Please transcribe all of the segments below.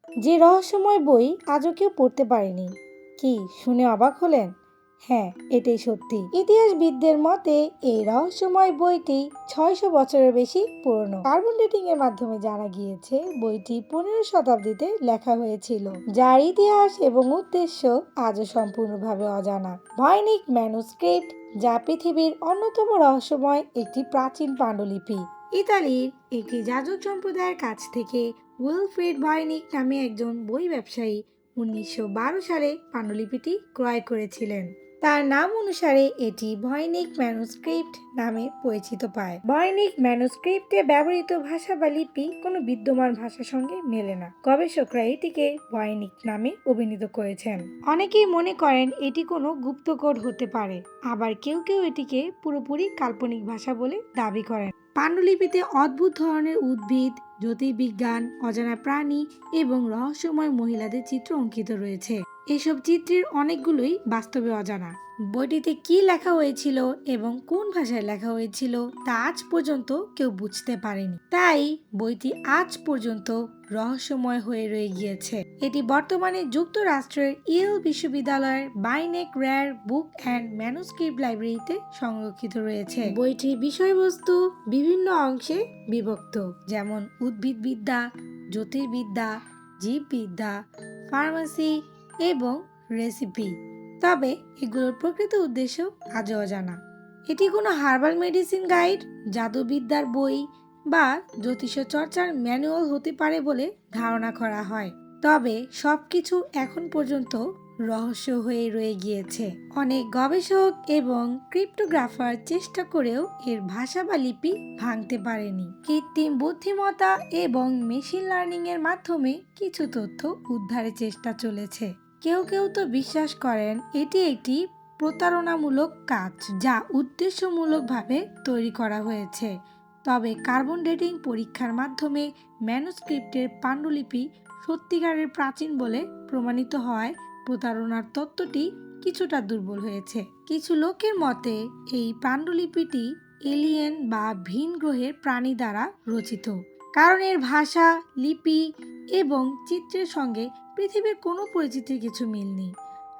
যে রহস্যময় বই আজও কেউ পড়তে পারেনি। কি শুনে অবাক হলেন? হ্যাঁ, এটাই সত্যি। ইতিহাসবিদদের মতে এই রহস্যময় বইটি ৬০০ বছরের বেশি পুরনো। কার্বন ডেটিং এর মাধ্যমে জানা গিয়েছে বইটি ১৫ শতাব্দীতে লেখা হয়েছিল, যার ইতিহাস এবং উদ্দেশ্য আজও সম্পূর্ণভাবে অজানা। ভয়নিক ম্যানুস্ক্রিপ্ট, যা পৃথিবীর অন্যতম রহস্যময় একটি প্রাচীন পাণ্ডুলিপি, ইতালির একটি যাজক সম্প্রদায়ের কাছ থেকে উইলফ্রিড ভয়নিক নামে একজন বই ব্যবসায়ী ১৯১২ সালে পাণ্ডুলিপিটি ক্রয় করেছিলেন। তার নাম অনুসারে এটি ভয়নিক ম্যানুস্ক্রিপ্ট নামে পরিচিত পায়। ভয়নিক ম্যানুস্ক্রিপ্টে ব্যবহৃত ভাষা বা লিপি কোনো বিদ্যমান ভাষার সঙ্গে মেলে না। গবেষকরা এটিকে ভয়নিক নামে অভিহিত করেছেন। অনেকেই মনে করেন এটি কোনো গুপ্তকোড হতে পারে, আবার কেউ কেউ এটিকে পুরোপুরি কাল্পনিক ভাষা বলে দাবি করেন। পাণ্ডুলিপিতে অদ্ভুত ধরনের উদ্ভিদ, জ্যোতির্বিজ্ঞান, অজানা প্রাণী এবং রহস্যময় মহিলাদের চিত্র অঙ্কিত রয়েছে। এসব চিত্রের অনেকগুলোই বাস্তবে অজানা। বইটিতে কি লেখা হয়েছিল এবং কোন ভাষায় লেখা হয়েছিল তা আজ পর্যন্ত কেউ বুঝতে পারেনি। তাই বইটি আজ পর্যন্ত রহস্যময় হয়ে রয়ে গিয়েছে। এটি বর্তমানে যুক্তরাষ্ট্রের ইয়েল বিশ্ববিদ্যালয়ের বাইনেক রেয়ার বুক অ্যান্ড ম্যানুস্ক্রিপ্ট লাইব্রেরিতে সংরক্ষিত রয়েছে। বইটির বিষয়বস্তু বিভিন্ন অংশে বিভক্ত, যেমন উদ্ভিদবিদ্যা, জ্যোতির্বিদ্যা, জীববিদ্যা, ফার্মেসি এবং রেসিপি। তবে এগুলোর প্রকৃত উদ্দেশ্য আজও অজানা। এটি কোনো হার্বাল মেডিসিন গাইড, জাদুবিদ্যার বই বা জ্যোতিষ চর্চার ম্যানুয়াল হতে পারে বলে ধারণা করা হয়। তবে সবকিছু এখন পর্যন্ত রহস্য হয়ে রয়ে গিয়েছে। অনেক গবেষক এবং ক্রিপ্টোগ্রাফার চেষ্টা করেও এর ভাষা বা লিপি ভাঙতে পারেনি। কৃত্রিম বুদ্ধিমত্তা এবং মেশিন লার্নিং এর মাধ্যমে কিছু তথ্য উদ্ধারের চেষ্টা চলেছে। কেউ কেউ তো বিশ্বাস করেন এটি একটি প্রতারণামূলক কাজ, যা উদ্দেশ্যমূলকভাবে তৈরি করা হয়েছে। তবে কার্বন ডেটিং পরীক্ষার মাধ্যমে ম্যানুস্ক্রিপ্টের পাণ্ডুলিপি সত্যিকারের প্রাচীন বলে প্রমাণিত হওয়ায় প্রতারণার তত্ত্বটি কিছুটা দুর্বল হয়েছে। কিছু লোকের মতে এই পাণ্ডুলিপিটি এলিয়েন বা ভিন গ্রহের প্রাণী দ্বারা রচিত, কারণ এর ভাষা, লিপি এবং চিত্রের সঙ্গে পৃথিবীর কোনো পরিচিতির কিছু মিল নেই।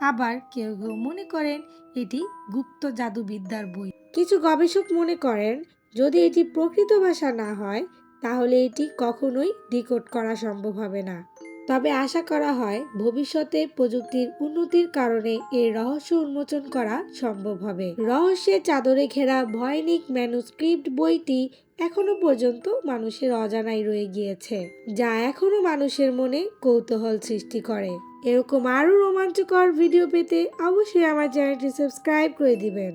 আবার কেউ কেউ মনে করেন এটি গুপ্ত জাদুবিদ্যার বই। কিছু গবেষক মনে করেন যদি এটি প্রকৃত ভাষা না হয় তাহলে এটি কখনোই ডিকোড করা সম্ভব হবে না। তবে আশা করা হয় ভবিষ্যতে প্রযুক্তির উন্নতির কারণে এর রহস্য উন্মোচন করা সম্ভব হবে। রহস্যের চাদরে ঘেরা ভয়নিক ম্যানুস্ক্রিপ্ট বইটি এখনো পর্যন্ত মানুষের অজানাই রয়ে গিয়েছে, যা এখনো মানুষের মনে কৌতূহল সৃষ্টি করে। এরকম আরো রোমাঞ্চকর ভিডিও পেতে অবশ্যই আমার চ্যানেলটি সাবস্ক্রাইব করে দিবেন।